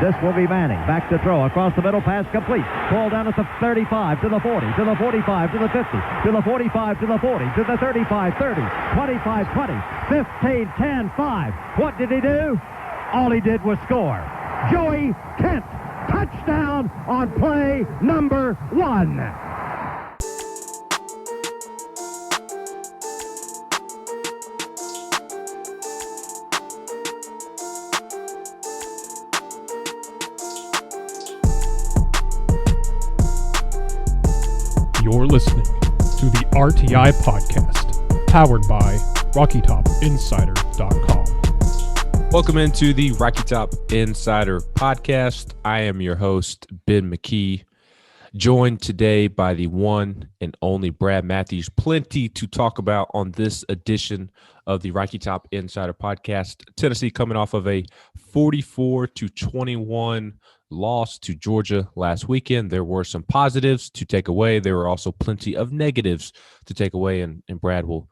This will be Manning. Back to throw. Across the middle. Pass complete. Ball down at the 35, to the 40, to the 45, to the 50, to the 45, to the 40, to the 35, 30, 25, 20, 15, 10, 5. What did he do? All he did was score. Joey Kent. Touchdown on play number 1. You're listening to the RTI Podcast, powered by RockyTopInsider.com. Welcome into the Rocky Top Insider Podcast. I am your host, Ben McKee, joined today by the one and only Brad Matthews. Plenty to talk about on this edition of the Rocky Top Insider Podcast. Tennessee coming off of a 44-21 loss to Georgia last weekend. There were some positives to take away. There were also plenty of negatives to take away, and Brad will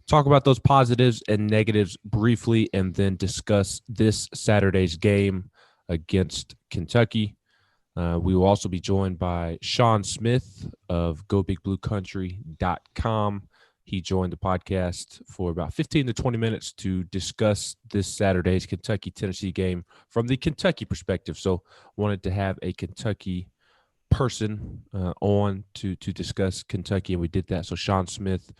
talk about those positives and negatives briefly and then discuss this Saturday's game against Kentucky. We will also be joined by Shawn Smith of GoBigBlueCountry.com. He joined the podcast for about 15 to 20 minutes to discuss this Saturday's Kentucky-Tennessee game from the Kentucky perspective. So wanted to have a Kentucky person on to discuss Kentucky, and we did that. So Shawn Smith,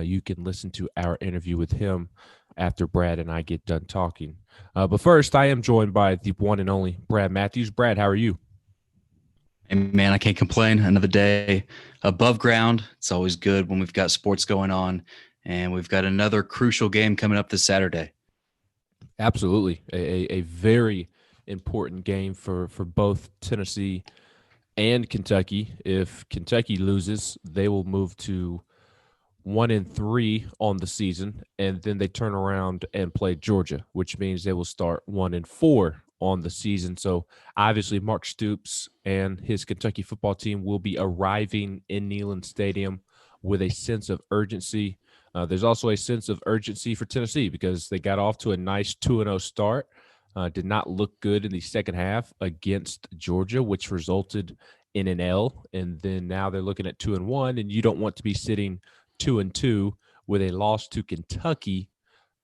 you can listen to our interview with him after Brad and I get done talking. But first, I am joined by the one and only Brad Matthews. Brad, how are you? Hey, man, I can't complain. Another day above ground. It's always good when we've got sports going on, and we've got another crucial game coming up this Saturday. Absolutely. A very important game for both Tennessee and Kentucky. If Kentucky loses, they will move to 1-3 on the season, and then they turn around and play Georgia, which means they will start 1-4 on the season. So obviously Mark Stoops and his Kentucky football team will be arriving in Neyland Stadium with a sense of urgency. There's also a sense of urgency for Tennessee because they got off to a nice 2-0 start. Did not look good in the second half against Georgia, which resulted in an L. And then now they're looking at 2-1, and you don't want to be sitting 2-2 with a loss to Kentucky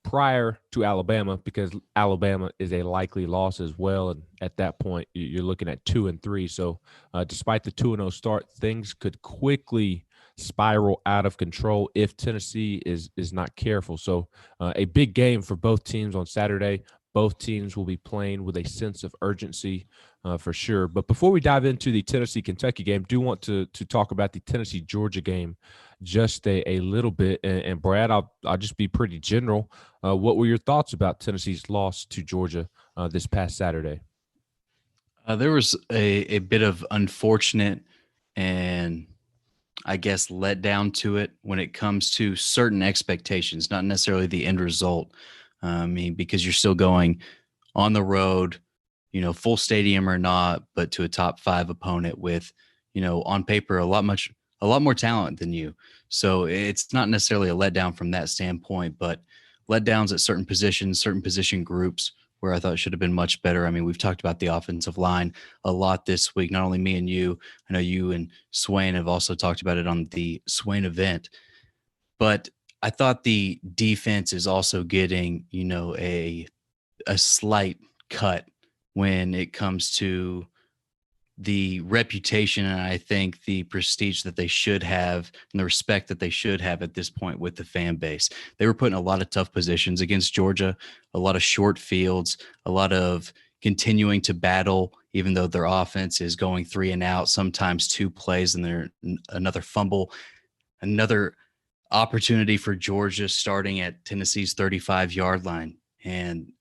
prior to Alabama, because Alabama is a likely loss as well. And at that point, you're looking at 2-3. So despite the 2-0 start, things could quickly spiral out of control if Tennessee is not careful. So a big game for both teams on Saturday. Both teams will be playing with a sense of urgency for sure. But before we dive into the Tennessee-Kentucky game, do want to talk about the Tennessee-Georgia game just a little bit. And Brad, I'll just be pretty general. What were your thoughts about Tennessee's loss to Georgia this past Saturday? There was a bit of unfortunate and, I guess, let down to it when it comes to certain expectations, not necessarily the end result. Because you're still going on the road, full stadium or not, but to a top 5 opponent with, on paper, a lot more talent than you. So it's not necessarily a letdown from that standpoint, but letdowns at certain positions, certain position groups where I thought should have been much better. I mean, we've talked about the offensive line a lot this week, not only me and you. I know you and Swain have also talked about it on the Swain event, but I thought the defense is also getting, a slight cut when it comes to the reputation and I think the prestige that they should have and the respect that they should have at this point with the fan base. They were put in a lot of tough positions against Georgia, a lot of short fields, a lot of continuing to battle, even though their offense is going 3 and out, sometimes 2 plays and they're another fumble, another opportunity for Georgia starting at Tennessee's 35-yard line. And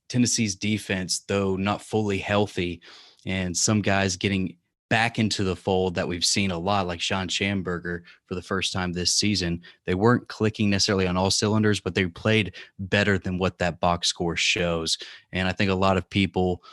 Tennessee's defense, though not fully healthy, and some guys getting back into the fold that we've seen a lot, like Sean Schamberger for the first time this season, they weren't clicking necessarily on all cylinders, but they played better than what that box score shows. And I think a lot of people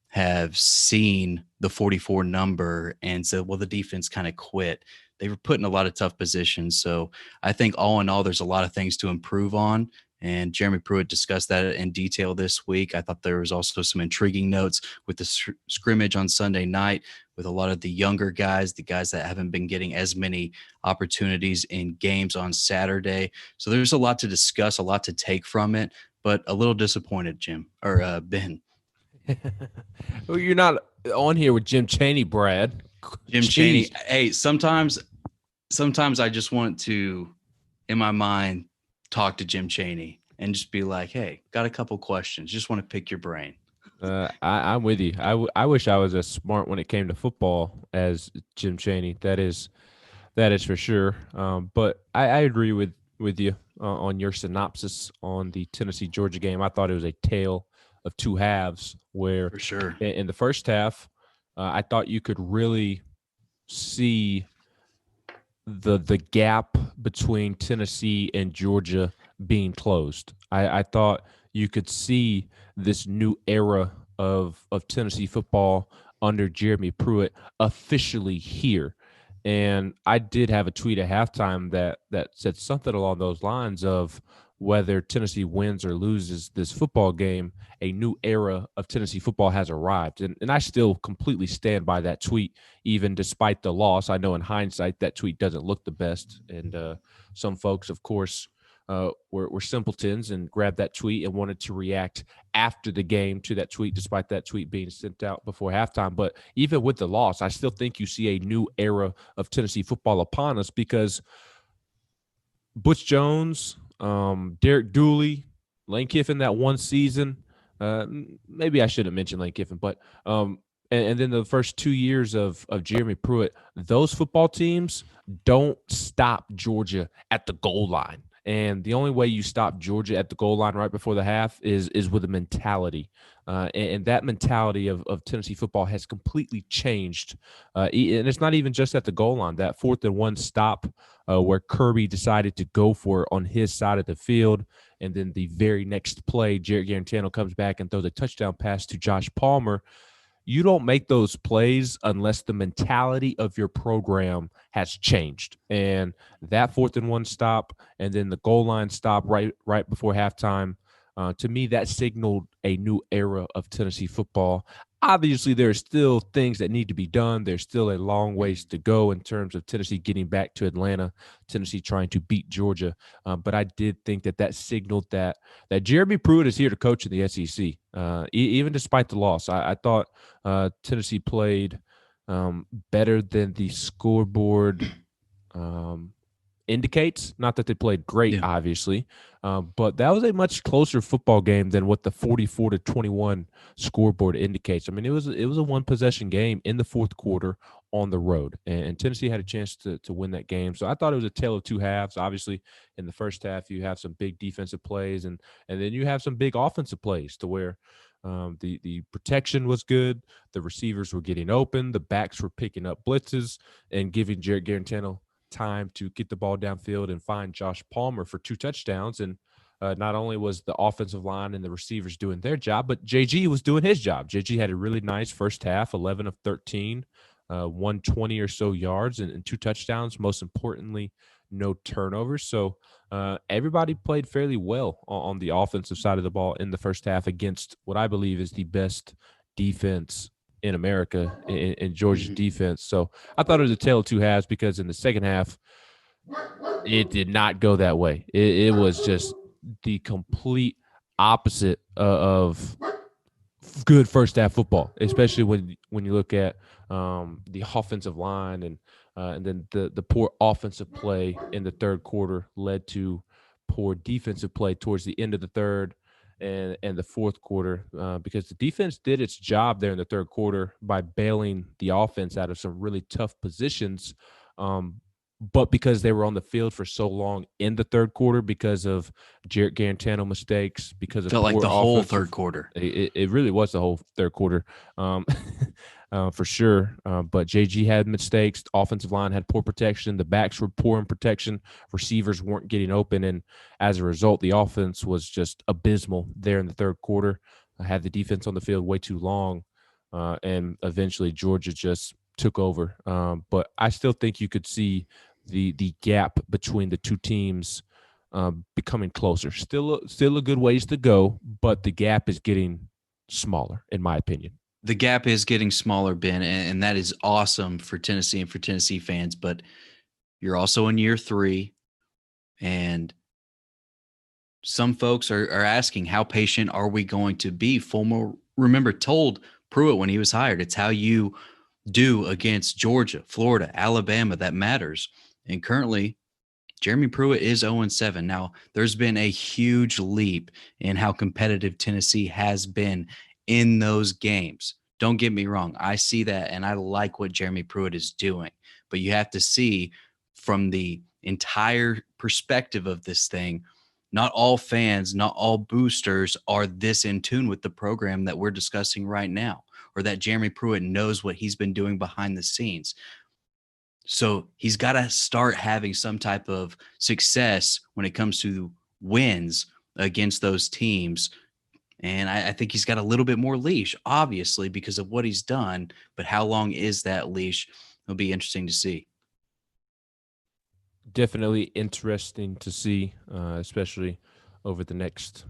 have seen the 44 number and said, well, the defense kind of quit. They were put in a lot of tough positions. So I think all in all, there's a lot of things to improve on. And Jeremy Pruitt discussed that in detail this week. I thought there was also some intriguing notes with the scrimmage on Sunday night with a lot of the younger guys, the guys that haven't been getting as many opportunities in games on Saturday. So there's a lot to discuss, a lot to take from it, but a little disappointed, Ben. Well, you're not on here with Jim Chaney, Brad. Jim Chaney. Hey, sometimes I just want to, in my mind, talk to Jim Chaney and just be like, hey, got a couple questions. Just want to pick your brain. I'm with you. I wish I was as smart when it came to football as Jim Chaney. That is for sure. But I agree with you on your synopsis on the Tennessee-Georgia game. I thought it was a tale of two halves where for sure in the first half, I thought you could really see the gap between Tennessee and Georgia being closed. I thought you could see this new era of Tennessee football under Jeremy Pruitt officially here. And I did have a tweet at halftime that said something along those lines of whether Tennessee wins or loses this football game, a new era of Tennessee football has arrived. And I still completely stand by that tweet, even despite the loss. I know in hindsight that tweet doesn't look the best. And some folks, of course, were simpletons and grabbed that tweet and wanted to react after the game to that tweet, despite that tweet being sent out before halftime. But even with the loss, I still think you see a new era of Tennessee football upon us because Butch Jones, Derek Dooley, Lane Kiffin that one season. Maybe I shouldn't mention Lane Kiffin, but and then the first 2 years of Jeremy Pruitt, those football teams don't stop Georgia at the goal line. And the only way you stop Georgia at the goal line right before the half is with a mentality. And that mentality of Tennessee football has completely changed. And it's not even just at the goal line. That 4th and 1 stop where Kirby decided to go for it on his side of the field. And then the very next play, Jarrett Garantano comes back and throws a touchdown pass to Josh Palmer. You don't make those plays unless the mentality of your program has changed. And that 4th and 1 stop and then the goal line stop right before halftime, to me, that signaled a new era of Tennessee football. Obviously, there are still things that need to be done. There's still a long ways to go in terms of Tennessee getting back to Atlanta, Tennessee trying to beat Georgia. But I did think that signaled that Jeremy Pruitt is here to coach in the SEC, even despite the loss. I thought Tennessee played better than the scoreboard indicates. Not that they played great, obviously, but that was a much closer football game than what the 44-21 scoreboard indicates. I mean, it was a one possession game in the fourth quarter on the road, and Tennessee had a chance to win that game. So I thought it was a tale of two halves. Obviously, in the first half, you have some big defensive plays, and then you have some big offensive plays to where the protection was good, the receivers were getting open, the backs were picking up blitzes and giving Jarrett Garantano time to get the ball downfield and find Josh Palmer for 2 touchdowns. And not only was the offensive line and the receivers doing their job, but JG was doing his job. JG had a really nice first half, 11 of 13, 120 or so yards and 2 touchdowns. Most importantly, no turnovers. So everybody played fairly well on the offensive side of the ball in the first half against what I believe is the best defense in America, in Georgia's defense. So I thought it was a tale of two halves because in the second half, it did not go that way. It was just the complete opposite of good first half football, especially when you look at the offensive line and then the poor offensive play in the third quarter led to poor defensive play towards the end of the third and the fourth quarter, because the defense did its job there in the third quarter by bailing the offense out of some really tough positions. But because they were on the field for so long in the third quarter, because of Jarrett Garantano mistakes, because of felt like the whole third quarter. It really was the whole third quarter, for sure. But JG had mistakes. The offensive line had poor protection. The backs were poor in protection. Receivers weren't getting open. And as a result, the offense was just abysmal there in the third quarter. I had the defense on the field way too long. And eventually Georgia just took over. But I still think you could see the gap between the two teams becoming closer. Still a good ways to go, but the gap is getting smaller, in my opinion. The gap is getting smaller, Ben, and that is awesome for Tennessee and for Tennessee fans. But you're also in year 3, and some folks are asking, how patient are we going to be? Fulmer, remember, told Pruitt when he was hired, it's how you do against Georgia, Florida, Alabama that matters. And currently, Jeremy Pruitt is 0-7. Now, there's been a huge leap in how competitive Tennessee has been in those games. Don't get me wrong. I see that, and I like what Jeremy Pruitt is doing. But you have to see from the entire perspective of this thing, not all fans, not all boosters are this in tune with the program that we're discussing right now, or that Jeremy Pruitt knows what he's been doing behind the scenes. So he's got to start having some type of success when it comes to wins against those teams. And I think he's got a little bit more leash, obviously, because of what he's done. But how long is that leash? It'll be interesting to see. Definitely interesting to see, especially over the next,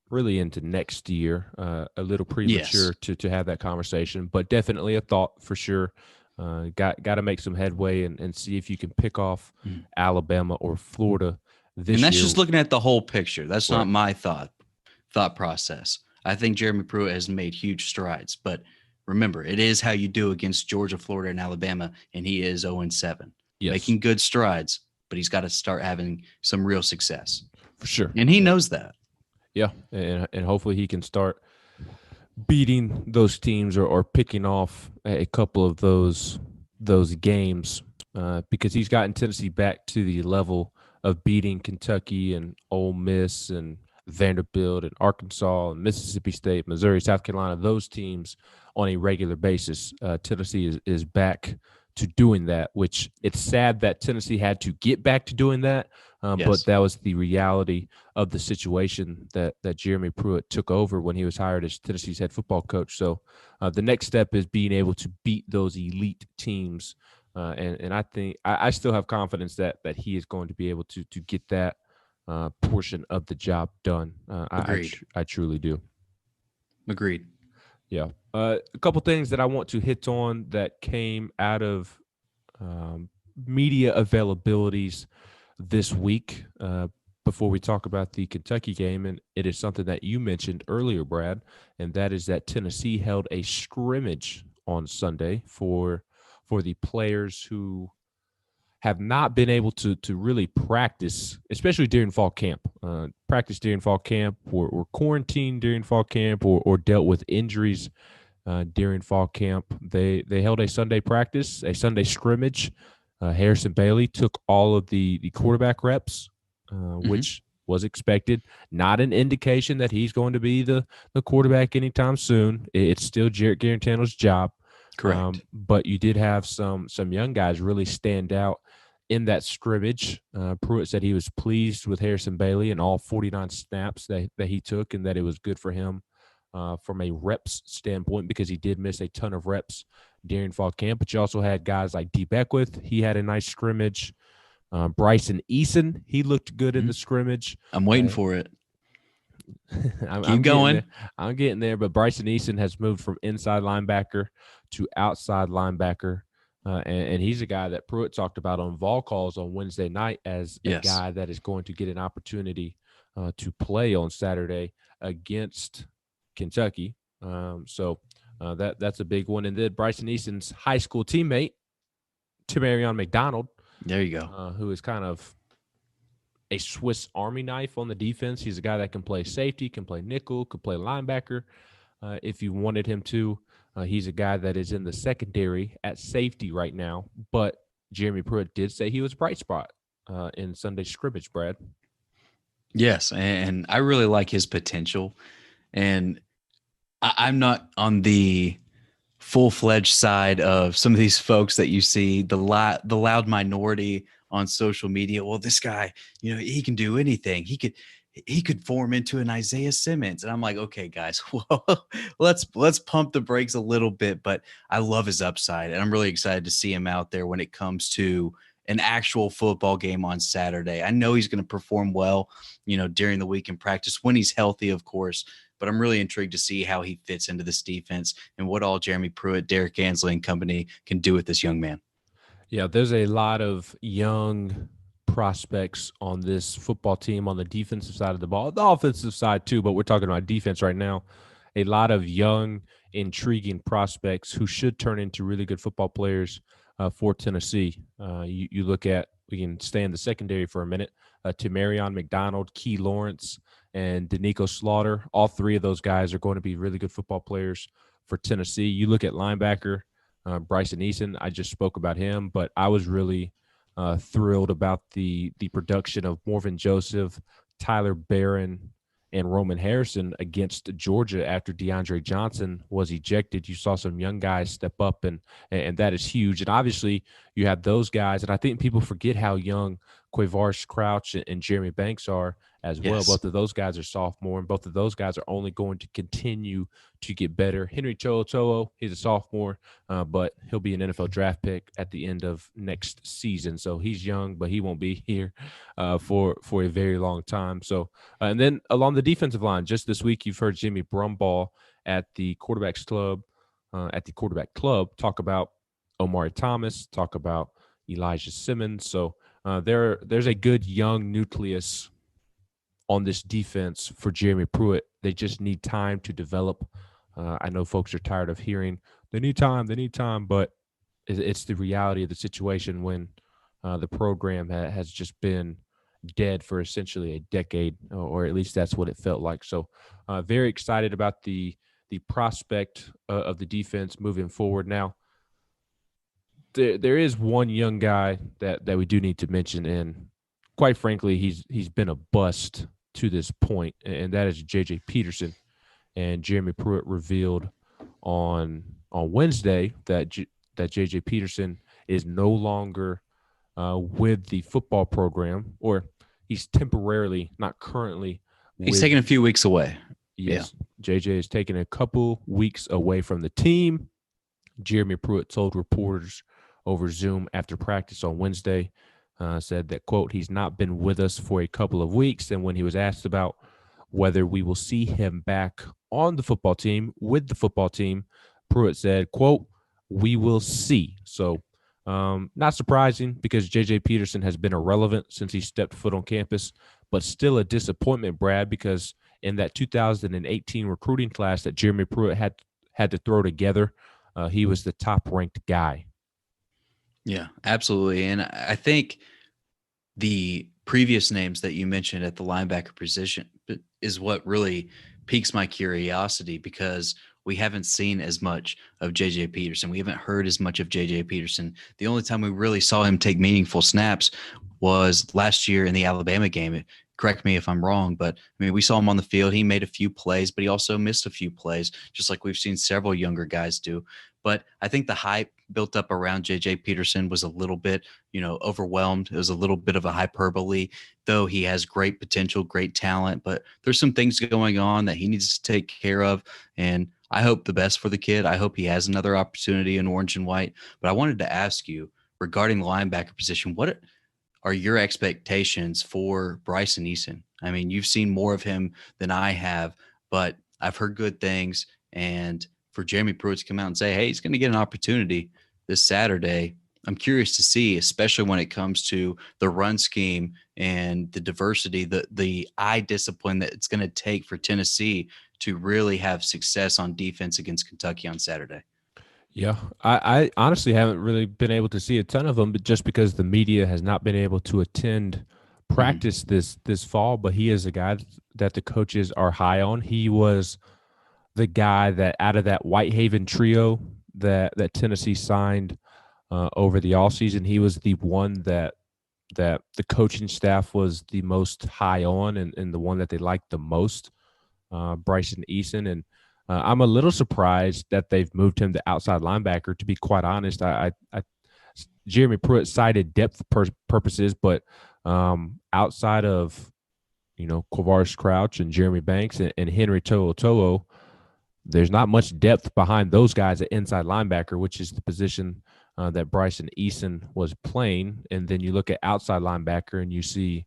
really into next year. A little premature to have that conversation, but definitely a thought for sure. Got to make some headway and see if you can pick off Alabama or Florida this year. And that's just looking at the whole picture. That's Right. not my thought process. I think Jeremy Pruitt has made huge strides, but remember, it is how you do against Georgia, Florida, and Alabama, and he is 0-7. Yes. Making good strides, but he's got to start having some real success. For sure. And he knows that. Yeah, and hopefully he can start beating those teams or picking off a couple of those games because he's gotten Tennessee back to the level of beating Kentucky and Ole Miss and Vanderbilt and Arkansas and Mississippi State, Missouri, South Carolina, those teams on a regular basis. Tennessee is back to doing that, which it's sad that Tennessee had to get back to doing that. But that was the reality of the situation that Jeremy Pruitt took over when he was hired as Tennessee's head football coach. So the next step is being able to beat those elite teams. And I think I still have confidence that he is going to be able to get that portion of the job done. I truly do. Agreed. Yeah. A couple things that I want to hit on that came out of media availabilities this week before we talk about the Kentucky game. And it is something that you mentioned earlier, Brad, and that is that Tennessee held a scrimmage on Sunday for the players who have not been able to really practice, especially during fall camp. Practice during fall camp or quarantined during fall camp or dealt with injuries during fall camp. They held a Sunday practice, a Sunday scrimmage. Harrison Bailey took all of the quarterback reps, which was expected. Not an indication that he's going to be the quarterback anytime soon. It's still Jarrett Garantano's job. Correct. But you did have some young guys really stand out in that scrimmage. Pruitt said he was pleased with Harrison Bailey and all 49 snaps that he took, and that it was good for him from a reps standpoint because he did miss a ton of reps during fall camp. But you also had guys like D. Beckwith. He had a nice scrimmage. Bryson Easton, he looked good in the scrimmage. I'm waiting for it. I'm going. I'm getting there, but Bryson Easton has moved from inside linebacker to outside linebacker, and he's a guy that Pruitt talked about on Vol calls on Wednesday night as a guy that is going to get an opportunity to play on Saturday against Kentucky. So that's a big one. And then Bryson Easton's high school teammate, Tamarion McDonald. There you go. Who is kind of a Swiss Army knife on the defense. He's a guy that can play safety, can play nickel, can play linebacker if you wanted him to. He's a guy that is in the secondary at safety right now. But Jeremy Pruitt did say he was a bright spot in Sunday scrimmage, Brad. Yes, and I really like his potential. And I'm not on the full-fledged side of some of these folks that you see, the loud minority on social media. Well, this guy, he can do anything. He could form into an Isaiah Simmons. And I'm like, okay, guys, whoa, let's pump the brakes a little bit. But I love his upside, and I'm really excited to see him out there when it comes to an actual football game on Saturday. I know he's going to perform well, during the week in practice when he's healthy, of course. But I'm really intrigued to see how he fits into this defense and what all Jeremy Pruitt, Derek Ansley, and company can do with this young man. Yeah, there's a lot of young prospects on this football team on the defensive side of the ball, the offensive side too, but we're talking about defense right now. A lot of young, intriguing prospects who should turn into really good football players for Tennessee. You look at, we can stay in the secondary for a minute, Tamarion McDonald, Key Lawrence, and Danico Slaughter. All three of those guys are going to be really good football players for Tennessee. You look at linebacker, Bryson Easton. I just spoke about him, but I was really thrilled about the production of Morvin Joseph, Tyler Barron, and Roman Harrison against Georgia after DeAndre Johnson was ejected. You saw some young guys step up, and that is huge. And obviously, you have those guys, and I think people forget how young Quavaris Crouch and Jeremy Banks are as well. Yes. Both of those guys are sophomore, and both of those guys are only going to continue to get better. Henry To'oTo'o, he's a sophomore, but he'll be an NFL draft pick at the end of next season. So he's young, but he won't be here for a very long time. So, and then along the defensive line, just this week, you've heard Jimmy Brumbaugh at the quarterback club talk about Omari Thomas, talk about Elijah Simmons. So there's a good young nucleus on this defense for Jeremy Pruitt. They just need time to develop. I know folks are tired of hearing they need time, but it's the reality of the situation when the program has just been dead for essentially a decade, or at least that's what it felt like. So very excited about the prospect of the defense moving forward. Now, there is one young guy that we do need to mention, and quite frankly, he's been a bust to this point, and that is J.J. Peterson. And Jeremy Pruitt revealed on Wednesday that J.J. Peterson is no longer with the football program, or he's temporarily, not currently. He's taking a few weeks away. Yes, yeah. JJ is taking a couple weeks away from the team. Jeremy Pruitt told reporters over Zoom after practice on Wednesday, said that, quote, he's not been with us for a couple of weeks. And when he was asked about whether we will see him back on the football team, with the football team, Pruitt said, quote, we will see. So not surprising, because J.J. Peterson has been irrelevant since he stepped foot on campus, but still a disappointment, Brad, because in that 2018 recruiting class that Jeremy Pruitt had to throw together, he was the top-ranked guy. Yeah, absolutely. And I think the previous names that you mentioned at the linebacker position is what really piques my curiosity, because we haven't seen as much of J.J. Peterson. We haven't heard as much of J.J. Peterson. The only time we really saw him take meaningful snaps was last year in the Alabama game. Correct me if I'm wrong, but I mean, we saw him on the field. He made a few plays, but he also missed a few plays, just like we've seen several younger guys do. But I think the hype built up around J.J. Peterson was a little bit, overwhelmed. It was a little bit of a hyperbole, though he has great potential, great talent. But there's some things going on that he needs to take care of. And I hope the best for the kid. I hope he has another opportunity in orange and white. But I wanted to ask you regarding the linebacker position, what are your expectations for Bryson Easton? I mean, you've seen more of him than I have, but I've heard good things. And for Jeremy Pruitt to come out and say, hey, he's going to get an opportunity this Saturday, I'm curious to see, especially when it comes to the run scheme and the diversity, the eye discipline that it's going to take for Tennessee to really have success on defense against Kentucky on Saturday. Yeah, I honestly haven't really been able to see a ton of them, but just because the media has not been able to attend practice this fall. But he is a guy that the coaches are high on. He was the guy that out of that Whitehaven trio that Tennessee signed over the offseason, he was the one that the coaching staff was the most high on, and the one that they liked the most, Bryson Easton. And I'm a little surprised that they've moved him to outside linebacker, to be quite honest. Jeremy Pruitt cited depth purposes, but outside of, Quavaris Crouch and Jeremy Banks and Henry To'oTo'o, there's not much depth behind those guys at inside linebacker, which is the position that Bryson Easton was playing. And then you look at outside linebacker and you see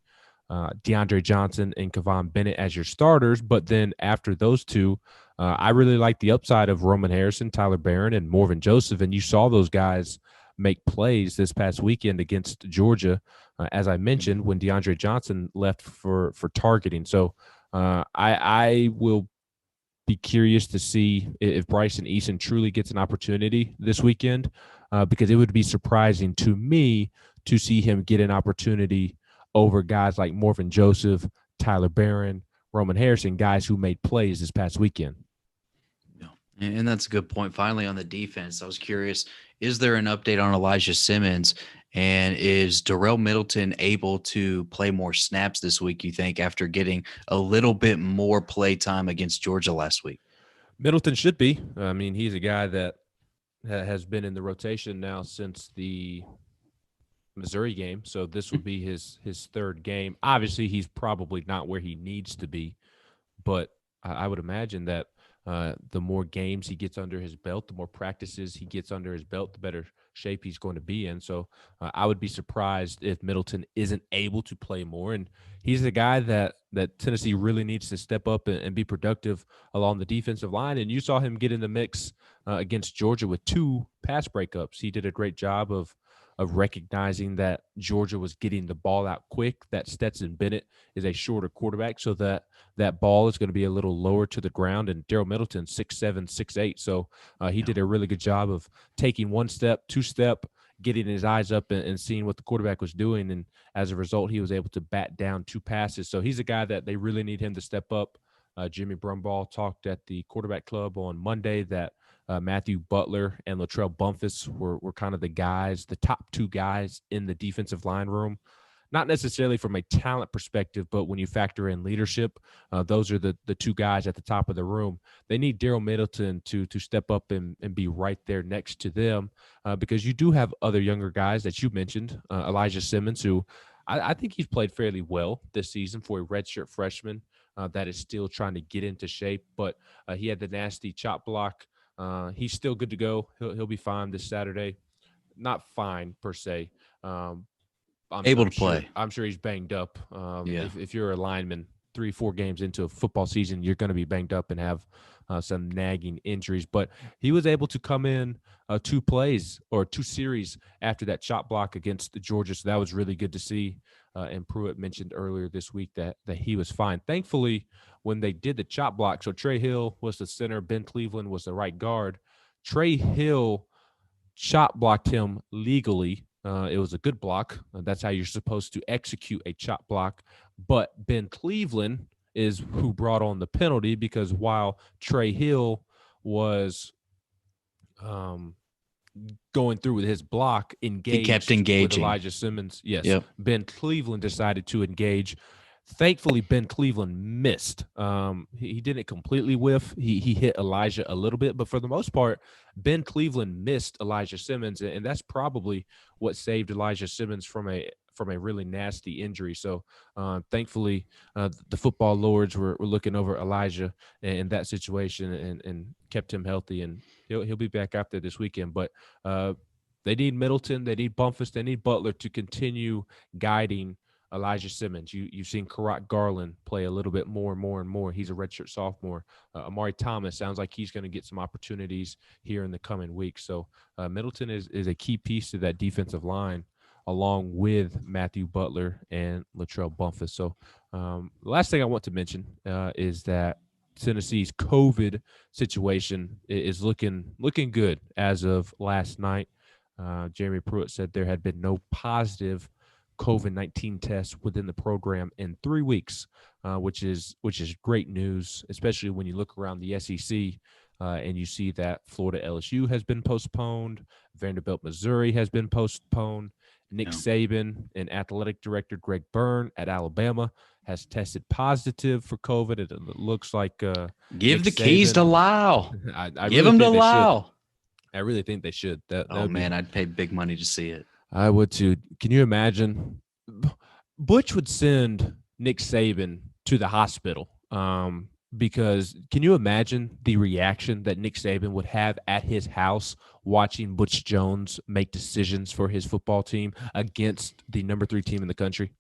DeAndre Johnson and Kevon Bennett as your starters. But then after those two, I really like the upside of Roman Harrison, Tyler Barron, and Morvin Joseph. And you saw those guys make plays this past weekend against Georgia, as I mentioned, when DeAndre Johnson left for targeting. So I will be curious to see if Bryson Easton truly gets an opportunity this weekend, because it would be surprising to me to see him get an opportunity over guys like Morvin Joseph, Tyler Barron, Roman Harrison, guys who made plays this past weekend. And that's a good point. Finally, on the defense, I was curious, is there an update on Elijah Simmons? And is Darrell Middleton able to play more snaps this week, you think, after getting a little bit more play time against Georgia last week? Middleton should be. I mean, he's a guy that has been in the rotation now since the Missouri game. So this would be his third game. Obviously, he's probably not where he needs to be, but I would imagine that the more games he gets under his belt, the more practices he gets under his belt, the better shape he's going to be in. So I would be surprised if Middleton isn't able to play more. And he's the guy that Tennessee really needs to step up and be productive along the defensive line. And you saw him get in the mix against Georgia with 2 pass breakups. He did a great job of recognizing that Georgia was getting the ball out quick, that Stetson Bennett is a shorter quarterback, so that ball is going to be a little lower to the ground. And Darrell Middleton, 6'7", 6'8". So he did a really good job of taking 1 step, 2 step, getting his eyes up and seeing what the quarterback was doing. And as a result, he was able to bat down 2 passes. So he's a guy that they really need him to step up. Jimmy Brumbaugh talked at the quarterback club on Monday that Matthew Butler and Latrell Bumpus were kind of the top 2 guys in the defensive line room. Not necessarily from a talent perspective, but when you factor in leadership, those are the 2 guys at the top of the room. They need Darrell Middleton to step up and be right there next to them, because you do have other younger guys that you mentioned, Elijah Simmons, who I think he's played fairly well this season for a redshirt freshman that is still trying to get into shape, but he had the nasty chop block. He's still good to go. He'll be fine this Saturday. Not fine per se. Able to play. I'm sure he's banged up. Yeah. If you're a lineman 3-4 games into a football season, you're going to be banged up and have some nagging injuries. But he was able to come in 2 plays or 2 series after that chop block against Georgia. So that was really good to see. And Pruitt mentioned earlier this week that he was fine. Thankfully, when they did the chop block, so Trey Hill was the center, Ben Cleveland was the right guard. Trey Hill chop blocked him legally. It was a good block. That's how you're supposed to execute a chop block. But Ben Cleveland is who brought on the penalty, because while Trey Hill was going through with his block, he kept engaging with Elijah Simmons. Yes, yep. Ben Cleveland decided to engage. Thankfully, Ben Cleveland missed. He didn't completely whiff. He hit Elijah a little bit, but for the most part, Ben Cleveland missed Elijah Simmons, and that's probably what saved Elijah Simmons from a really nasty injury. So, thankfully, the football lords were looking over Elijah in that situation and kept him healthy, and he'll be back out there this weekend. But they need Middleton, they need Bumpus, they need Butler to continue guiding Elijah Simmons. You've seen Karat Garland play a little bit more and more and more. He's a redshirt sophomore. Amari Thomas sounds like he's going to get some opportunities here in the coming weeks. So Middleton is a key piece to that defensive line, along with Matthew Butler and Latrell Bumpus. So the last thing I want to mention is that Tennessee's COVID situation is looking good as of last night. Jeremy Pruitt said there had been no positive COVID-19 tests within the program in 3 weeks, which is great news, especially when you look around the SEC and you see that Florida LSU has been postponed, Vanderbilt Missouri has been postponed, Nick Saban and athletic director Greg Byrne at Alabama has tested positive for COVID. It looks like give the keys to Lyle. Give them to Lyle. I really think they should. I'd pay big money to see it. I would too. Can you imagine? Butch would send Nick Saban to the hospital because can you imagine the reaction that Nick Saban would have at his house watching Butch Jones make decisions for his football team against the number 3 team in the country?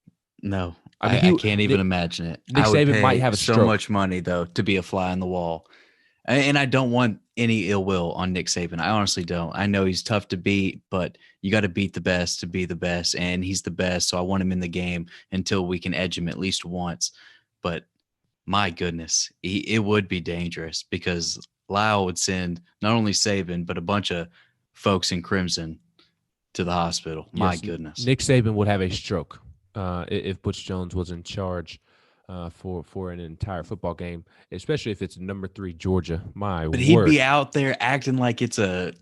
No, I mean, I can't even imagine it. Nick I would Saban might pay have a so stroke. much money, though, to be a fly on the wall. And I don't want any ill will on Nick Saban. I honestly don't. I know he's tough to beat, but you got to beat the best to be the best. And he's the best. So I want him in the game until we can edge him at least once. But my goodness, it would be dangerous because Lyle would send not only Saban, but a bunch of folks in Crimson to the hospital. My Yes, goodness. Nick Saban would have a stroke if Butch Jones was in charge for an entire football game, especially if it's number 3 Georgia. My But he'd word. be out there acting like it's a,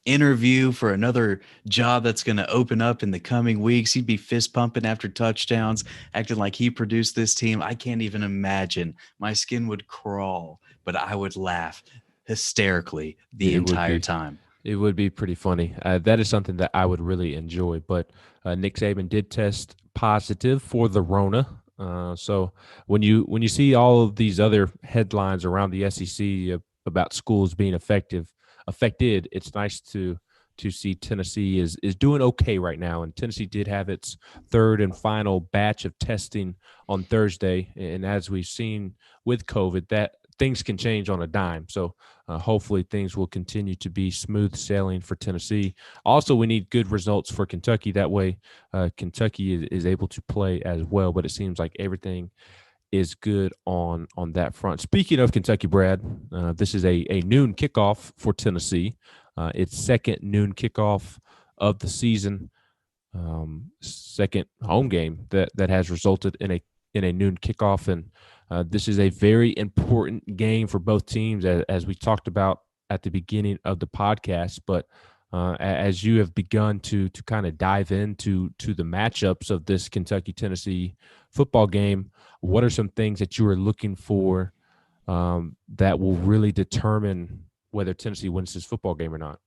interview for another job that's going to open up in the coming weeks. He'd be fist pumping after touchdowns, acting like he produced this team. I can't even imagine. My skin would crawl, but I would laugh hysterically the entire time. It would be pretty funny. That is something that I would really enjoy. But Nick Saban did test positive for the Rona. So when you see all of these other headlines around the SEC about schools being affected, it's nice to see Tennessee is doing okay right now. And Tennessee did have its third and final batch of testing on Thursday. And as we've seen with COVID, that things can change on a dime. So hopefully things will continue to be smooth sailing for Tennessee. Also, we need good results for Kentucky. That way Kentucky is able to play as well. But it seems like everything is good on that front. Speaking of Kentucky, Brad, this is a noon kickoff for Tennessee. It's second noon kickoff of the season, second home game that has resulted in a noon kickoff. And this is a very important game for both teams, as we talked about at the beginning of the podcast. But as you have begun to kind of dive into the matchups of this Kentucky-Tennessee football game, what are some things that you are looking for that will really determine whether Tennessee wins this football game or not?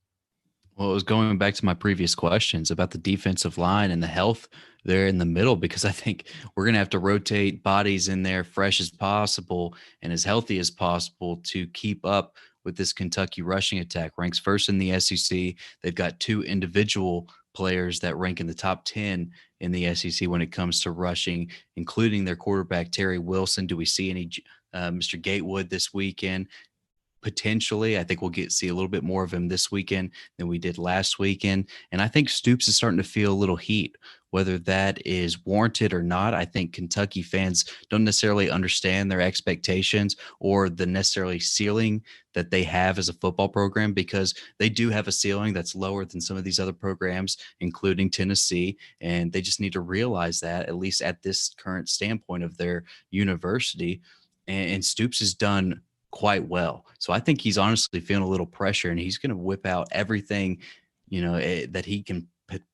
Well, it was going back to my previous questions about the defensive line and the health there in the middle, because I think we're going to have to rotate bodies in there fresh as possible and as healthy as possible to keep up with this Kentucky rushing attack. Ranks first in the SEC. They've got 2 individual players that rank in the top 10 in the SEC when it comes to rushing, including their quarterback, Terry Wilson. Do we see any Mr. Gatewood this weekend? Potentially. I think we'll see a little bit more of him this weekend than we did last weekend. And I think Stoops is starting to feel a little heat, whether that is warranted or not. I think Kentucky fans don't necessarily understand their expectations or the necessarily ceiling that they have as a football program, because they do have a ceiling that's lower than some of these other programs, including Tennessee. And they just need to realize that, at least at this current standpoint of their university. And Stoops has done quite well. So I think he's honestly feeling a little pressure, and he's going to whip out everything, that he can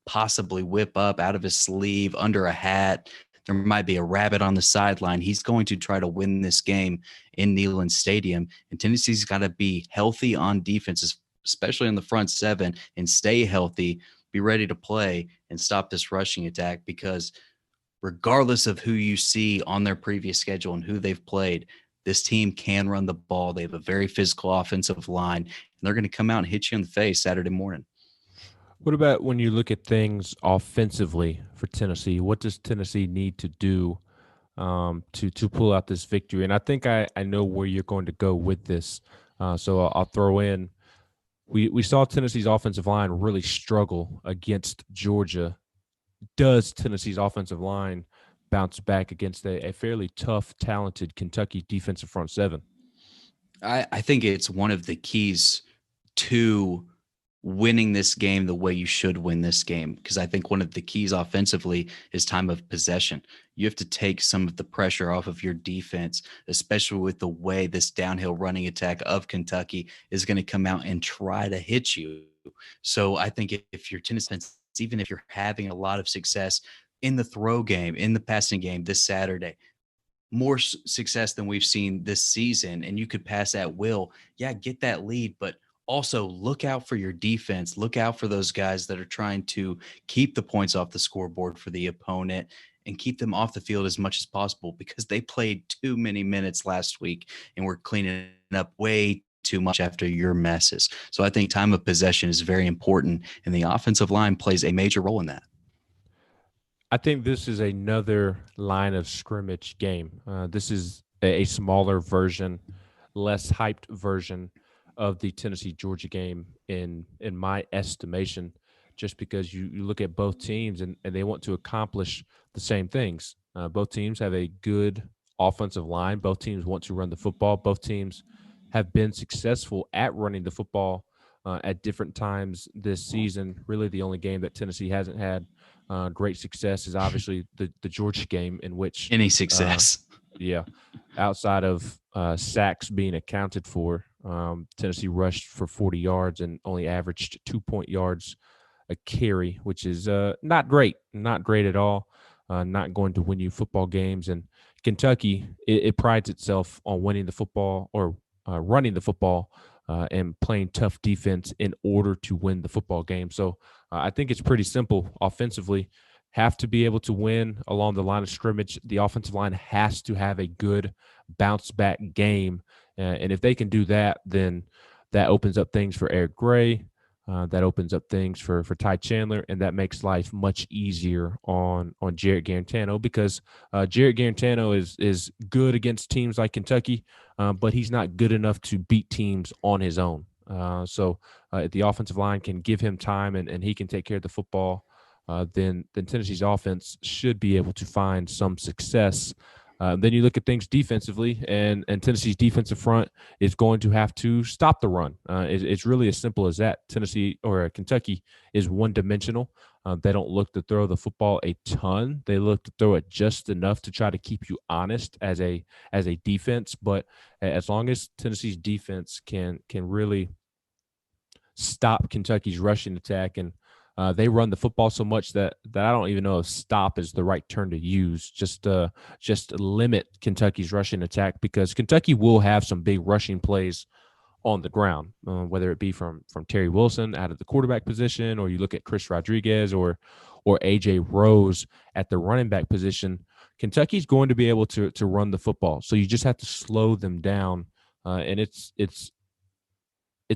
possibly whip up out of his sleeve, under a hat. There might be a rabbit on the sideline. He's going to try to win this game in Neyland Stadium. And Tennessee's got to be healthy on defense, especially in the front 7, and stay healthy, be ready to play and stop this rushing attack, because regardless of who you see on their previous schedule and who they've played, this team can run the ball. They have a very physical offensive line, and they're going to come out and hit you in the face Saturday morning. What about when you look at things offensively for Tennessee? What does Tennessee need to do to pull out this victory? And I think I know where you're going to go with this. So I'll throw in, we saw Tennessee's offensive line really struggle against Georgia. Does Tennessee's offensive line bounce back against a fairly tough, talented Kentucky defensive front 7? I think it's one of the keys to winning this game the way you should win this game, because I think one of the keys offensively is time of possession. You have to take some of the pressure off of your defense, especially with the way this downhill running attack of Kentucky is going to come out and try to hit you. So I think if you're Tennessee, even if you're having a lot of success in the throw game, in the passing game this Saturday, more success than we've seen this season, and you could pass at will, get that lead, but also look out for your defense. Look out for those guys that are trying to keep the points off the scoreboard for the opponent. and keep them off the field as much as possible, because they played too many minutes last week and we're cleaning up way too much after your messes. So I think time of possession is very important, and the offensive line plays a major role in that. I think this is another line of scrimmage game. This is a smaller version, less hyped version of the Tennessee-Georgia game in my estimation, just because you look at both teams and they want to accomplish the same things. Both teams have a good offensive line. Both teams want to run the football. Both teams have been successful at running the football at different times this season. Really, the only game that Tennessee hasn't had great success is obviously the Georgia game, in which Any success. Outside of sacks being accounted for, Tennessee rushed for 40 yards and only averaged 2 yards a carry, which is not great at all. Not going to win you football games. And Kentucky, it prides itself on winning the football, or running the football, and playing tough defense in order to win the football game. So I think it's pretty simple offensively. Have to be able to win along the line of scrimmage. The offensive line has to have a good bounce back game. And if they can do that, then that opens up things for Eric Gray. That opens up things for Ty Chandler, and that makes life much easier on Jarrett Garantano, because Jarrett Garantano is good against teams like Kentucky, but he's not good enough to beat teams on his own. So if the offensive line can give him time and he can take care of the football, then Tennessee's offense should be able to find some success. Then you look at things defensively, and Tennessee's defensive front is going to have to stop the run. It's really as simple as that. Kentucky is one-dimensional. They don't look to throw the football a ton. They look to throw it just enough to try to keep you honest as a defense. But as long as Tennessee's defense can really stop Kentucky's rushing attack, and they run the football so much that I don't even know if stop is the right term to use. Just limit Kentucky's rushing attack, because Kentucky will have some big rushing plays on the ground, whether it be from Terry Wilson out of the quarterback position, or you look at Chris Rodriguez or A.J. Rose at the running back position. Kentucky's going to be able to run the football, so you just have to slow them down, and it's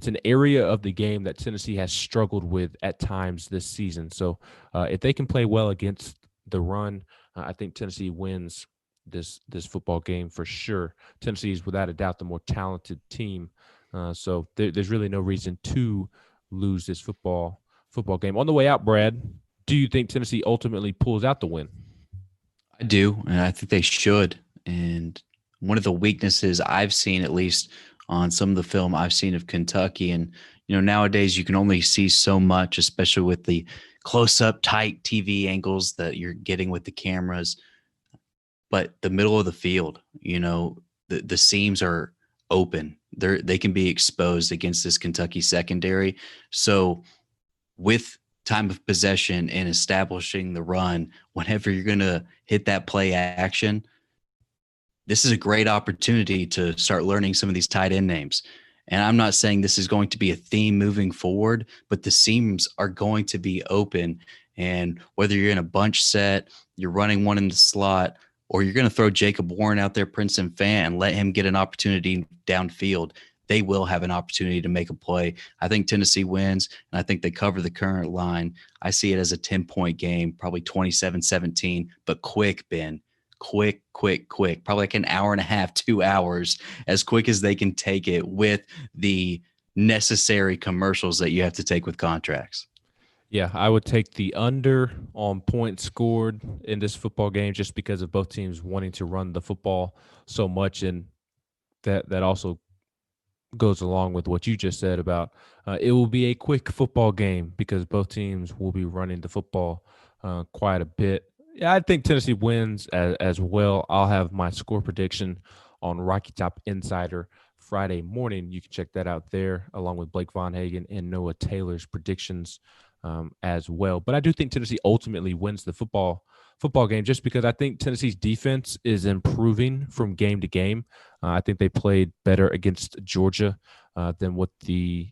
an area of the game that Tennessee has struggled with at times this season. So if they can play well against the run, I think Tennessee wins this football game for sure. Tennessee is without a doubt the more talented team. So there's really no reason to lose this football game. On the way out, Brad, do you think Tennessee ultimately pulls out the win? I do, and I think they should. And one of the weaknesses I've seen, at least on some of the film I've seen of Kentucky, and nowadays you can only see so much, especially with the close-up tight TV angles that you're getting with the cameras. But the middle of the field, the seams are open. They can be exposed against this Kentucky secondary. So with time of possession and establishing the run, whenever you're going to hit that play action, this is a great opportunity to start learning some of these tight end names. And I'm not saying this is going to be a theme moving forward, but the seams are going to be open. And whether you're in a bunch set, you're running one in the slot, or you're going to throw Jacob Warren out there, Princeton fan, and let him get an opportunity downfield, they will have an opportunity to make a play. I think Tennessee wins, and I think they cover the current line. I see it as a 10-point game, probably 27-17, but quick, Ben. Quick, probably like an hour and a half, 2 hours, as quick as they can take it with the necessary commercials that you have to take with contracts. Yeah, I would take the under on points scored in this football game, just because of both teams wanting to run the football so much. And that also goes along with what you just said about it will be a quick football game, because both teams will be running the football quite a bit. Yeah, I think Tennessee wins as well. I'll have my score prediction on Rocky Top Insider Friday morning. You can check that out there, along with Blake Von Hagen and Noah Taylor's predictions as well. But I do think Tennessee ultimately wins the football game, just because I think Tennessee's defense is improving from game to game. I think they played better against Georgia than what the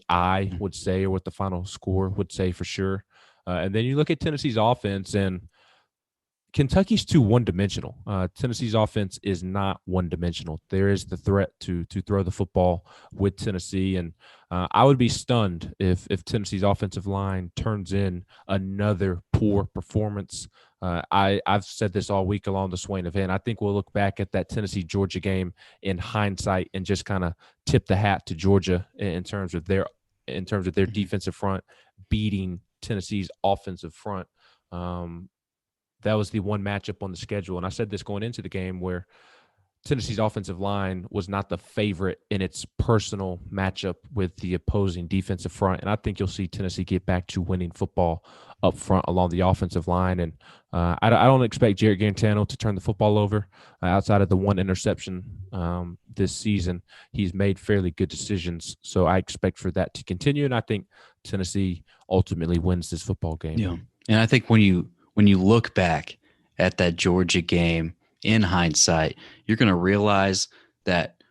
eye would say, or what the final score would say for sure. And then you look at Tennessee's offense, and Kentucky's too one-dimensional. Tennessee's offense is not one-dimensional. There is the threat to throw the football with Tennessee, and I would be stunned if Tennessee's offensive line turns in another poor performance. I've said this all week along the Swain event. I think we'll look back at that Tennessee-Georgia game in hindsight and just kind of tip the hat to Georgia in terms of their defensive front beating Tennessee's offensive front. That was the one matchup on the schedule. And I said this going into the game where Tennessee's offensive line was not the favorite in its personal matchup with the opposing defensive front. And I think you'll see Tennessee get back to winning football up front along the offensive line. And I don't expect Jarrett Garantano to turn the football over outside of the one interception this season. He's made fairly good decisions. So I expect for that to continue. And I think Tennessee ultimately wins this football game. Yeah. And I think when you look back at that Georgia game in hindsight, you're going to realize that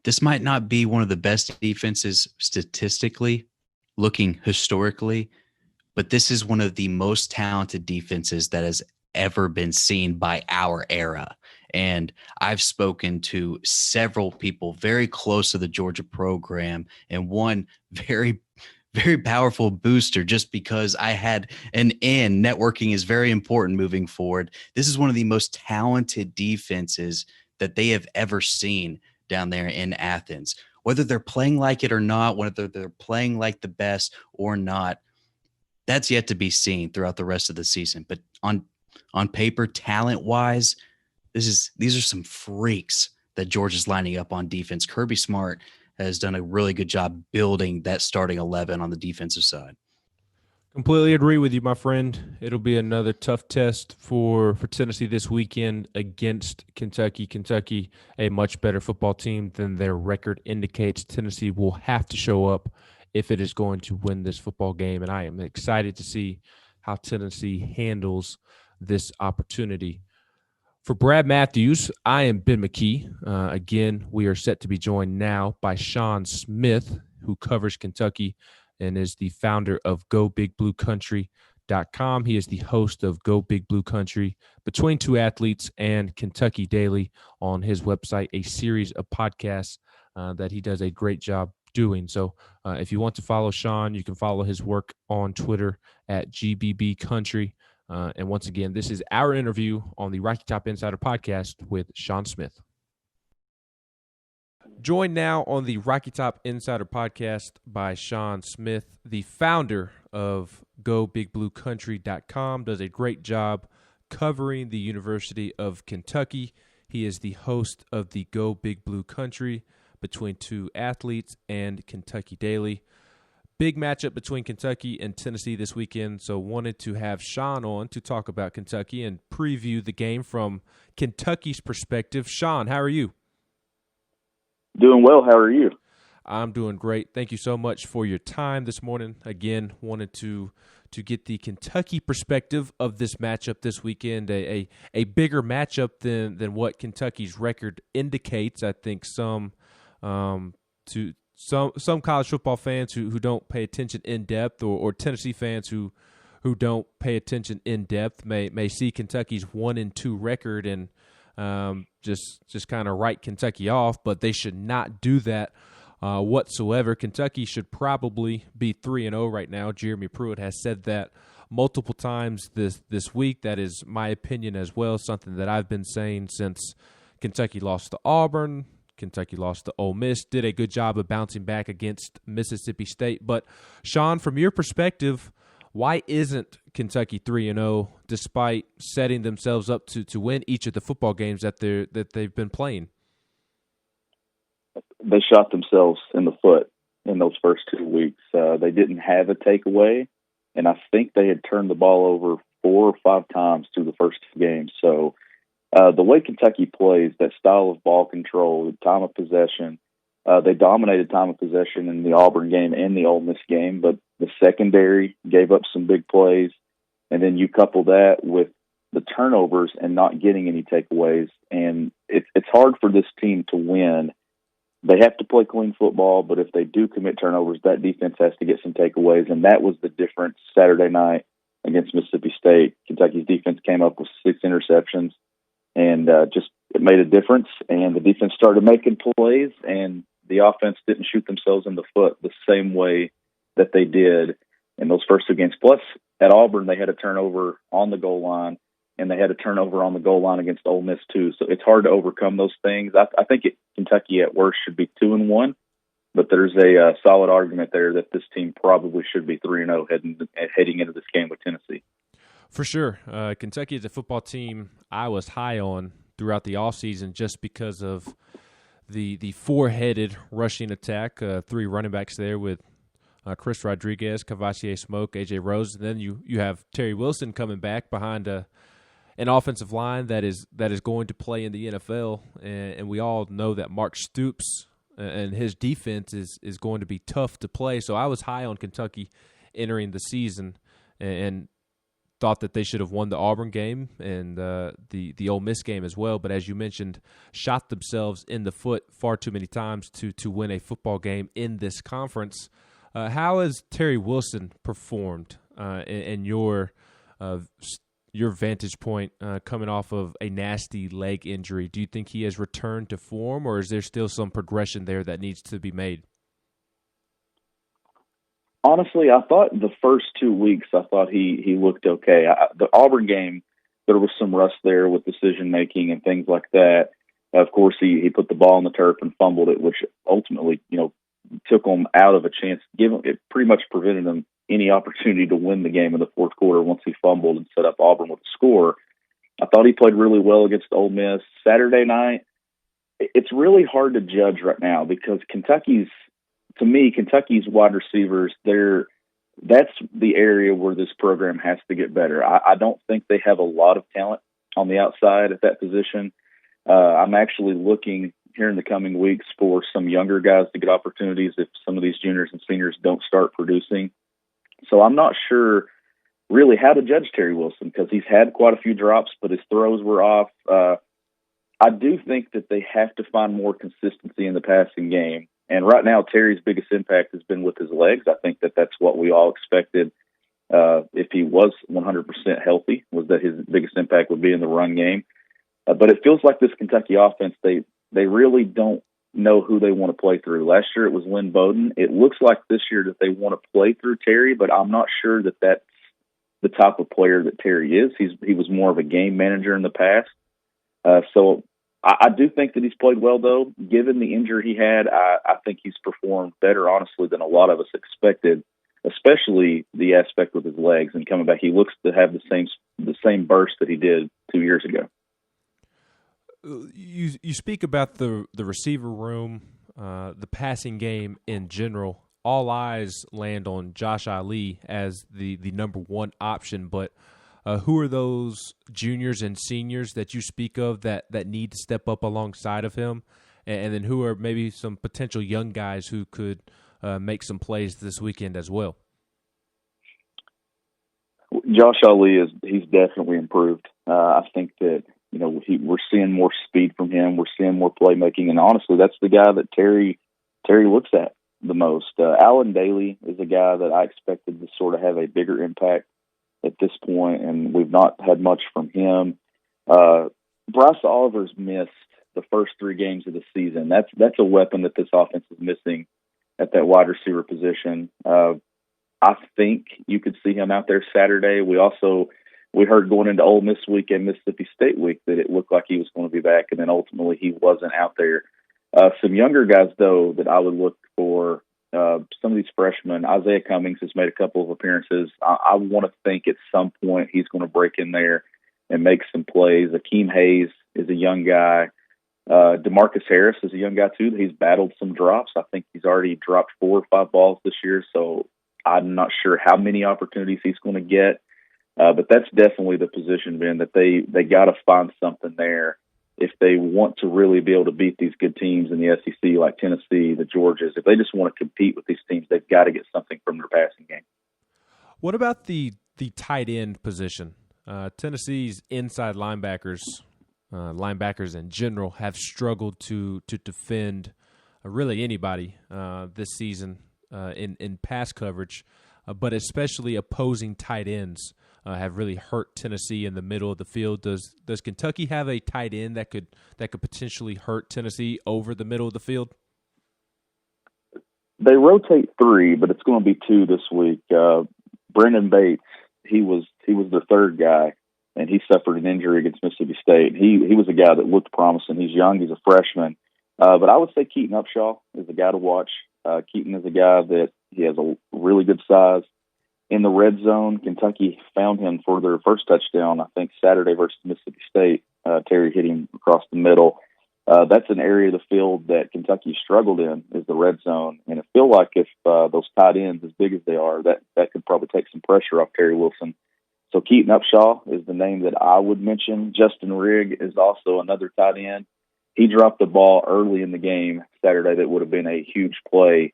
this might not be one of the best defenses statistically, looking historically, but this is one of the most talented defenses that has ever been seen by our era. And I've spoken to several people very close to the Georgia program, and one very powerful booster just because I had an in. Networking is very important moving forward. This is one of the most talented defenses that they have ever seen down there in Athens. Whether they're playing like it or not, whether they're playing like the best or not, that's yet to be seen throughout the rest of the season. But on paper, talent-wise, these are some freaks that Georgia's lining up on defense. Kirby Smart has done a really good job building that starting 11 on the defensive side. Completely agree with you, my friend. It'll be another tough test for Tennessee this weekend against Kentucky. Kentucky, a much better football team than their record indicates. Tennessee will have to show up if it is going to win this football game, and I am excited to see how Tennessee handles this opportunity. For Brad Matthews, I am Ben McKee. Again, we are set to be joined now by Shawn Smith, who covers Kentucky and is the founder of GoBigBlueCountry.com. He is the host of Go Big Blue Country, Between Two Athletes, and Kentucky Daily on his website, a series of podcasts that he does a great job doing. So if you want to follow Shawn, you can follow his work on Twitter at GBB Country. And once again, this is our interview on the Rocky Top Insider podcast with Shawn Smith. Joined now on the Rocky Top Insider podcast by Shawn Smith, the founder of GoBigBlueCountry.com, does a great job covering the University of Kentucky. He is the host of the Go Big Blue Country, Between Two Athletes, and Kentucky Daily. Big matchup between Kentucky and Tennessee this weekend, so wanted to have Shawn on to talk about Kentucky and preview the game from Kentucky's perspective. Shawn, how are you? Doing well. How are you? I'm doing great. Thank you so much for your time this morning. Again, wanted to get the Kentucky perspective of this matchup this weekend, a bigger matchup than what Kentucky's record indicates. I think some college football fans who don't pay attention in depth, or Tennessee fans who don't pay attention in depth may see Kentucky's 1-2 record and just kind of write Kentucky off, but they should not do that whatsoever. Kentucky should probably be 3-0 right now. Jeremy Pruitt has said that multiple times this week. That is my opinion as well, something that I've been saying since Kentucky lost to Auburn. Kentucky lost to Ole Miss, did a good job of bouncing back against Mississippi State. But, Shawn, from your perspective, why isn't Kentucky 3-0 despite setting themselves up to win each of the football games that they've been playing? They shot themselves in the foot in those first 2 weeks. They didn't have a takeaway, and I think they had turned the ball over 4 or 5 times through the first 2 games. So the way Kentucky plays, that style of ball control, time of possession, they dominated time of possession in the Auburn game and the Ole Miss game, but the secondary gave up some big plays. And then you couple that with the turnovers and not getting any takeaways. And it's hard for this team to win. They have to play clean football, but if they do commit turnovers, that defense has to get some takeaways. And that was the difference Saturday night against Mississippi State. Kentucky's defense came up with 6 interceptions, and just it made a difference. And the defense started making plays, and the offense didn't shoot themselves in the foot the same way that they did in those first 2 games. Plus, at Auburn, they had a turnover on the goal line, and they had a turnover on the goal line against Ole Miss too. So it's hard to overcome those things. I think Kentucky at worst should be 2-1, but there's a solid argument there that this team probably should be 3-0 heading into this game with Tennessee. For sure. Kentucky is a football team I was high on throughout the offseason just because of the 4-headed rushing attack, 3 running backs there with Chris Rodriguez, Cavassier Smoke, A.J. Rose. And then you have Terry Wilson coming back behind an offensive line that is going to play in the NFL, and we all know that Mark Stoops and his defense is going to be tough to play. So I was high on Kentucky entering the season and thought that they should have won the Auburn game and the Ole Miss game as well. But as you mentioned, shot themselves in the foot far too many times to win a football game in this conference. How has Terry Wilson performed in your vantage point coming off of a nasty leg injury? Do you think he has returned to form, or is there still some progression there that needs to be made? Honestly, I thought the first 2 weeks, I thought he looked okay. The Auburn game, there was some rust there with decision-making and things like that. Of course, he put the ball on the turf and fumbled it, which ultimately, took him out of a chance. It pretty much prevented him any opportunity to win the game in the fourth quarter once he fumbled and set up Auburn with a score. I thought he played really well against Ole Miss. Saturday night, it's really hard to judge right now because Kentucky's wide receivers, that's the area where this program has to get better. I don't think they have a lot of talent on the outside at that position. I'm actually looking here in the coming weeks for some younger guys to get opportunities if some of these juniors and seniors don't start producing. So I'm not sure really how to judge Terry Wilson because he's had quite a few drops, but his throws were off. I do think that they have to find more consistency in the passing game. And right now, Terry's biggest impact has been with his legs. I think that that's what we all expected if he was 100% healthy, was that his biggest impact would be in the run game. But it feels like this Kentucky offense, they really don't know who they want to play through. Last year it was Lynn Bowden. It looks like this year that they want to play through Terry, but I'm not sure that that's the type of player that Terry is. He was more of a game manager in the past. So I do think that he's played well, though. Given the injury he had, I think he's performed better, honestly, than a lot of us expected, especially the aspect with his legs and coming back. He looks to have the same burst that he did 2 years ago. You speak about the receiver room, the passing game in general. All eyes land on Josh Ali as the number one option, but who are those juniors and seniors that you speak of that need to step up alongside of him? And then who are maybe some potential young guys who could make some plays this weekend as well? Josh Ali he's definitely improved. I think that we're seeing more speed from him. We're seeing more playmaking, and honestly, that's the guy that Terry looks at the most. Alan Daly is a guy that I expected to sort of have a bigger impact at this point, and we've not had much from him. Bryce Oliver's missed the first 3 games of the season. That's a weapon that this offense is missing at that wide receiver position. I think you could see him out there Saturday. We heard going into Ole Miss week and Mississippi State week that it looked like he was going to be back, and then ultimately he wasn't out there. Some younger guys, though, that I would look for, some of these freshmen. Isaiah Cummings has made a couple of appearances. I want to think at some point he's going to break in there and make some plays. Akeem Hayes is a young guy. DeMarcus Harris is a young guy, too. He's battled some drops. I think he's already dropped 4 or 5 balls this year, so I'm not sure how many opportunities he's going to get. But that's definitely the position, Ben, that they got to find something there if they want to really be able to beat these good teams in the SEC like Tennessee, the Georgias. If they just want to compete with these teams, they've got to get something from their passing game. What about the tight end position? Tennessee's inside linebackers in general have struggled to defend really anybody this season in pass coverage. but especially opposing tight ends have really hurt Tennessee in the middle of the field. Does Kentucky have a tight end that could potentially hurt Tennessee over the middle of the field? They rotate 3, but it's going to be 2 this week. Brendan Bates, he was the third guy, and he suffered an injury against Mississippi State. He was a guy that looked promising. He's young. He's a freshman. But I would say Keaton Upshaw is a guy to watch. Keaton is a guy that he has a really good size. In the red zone, Kentucky found him for their first touchdown, I think, Saturday versus Mississippi State. Terry hit him across the middle. That's an area of the field that Kentucky struggled in, is the red zone. And I feel like if those tight ends, as big as they are, that could probably take some pressure off Terry Wilson. So Keaton Upshaw is the name that I would mention. Justin Rigg is also another tight end. He dropped the ball early in the game Saturday that would have been a huge play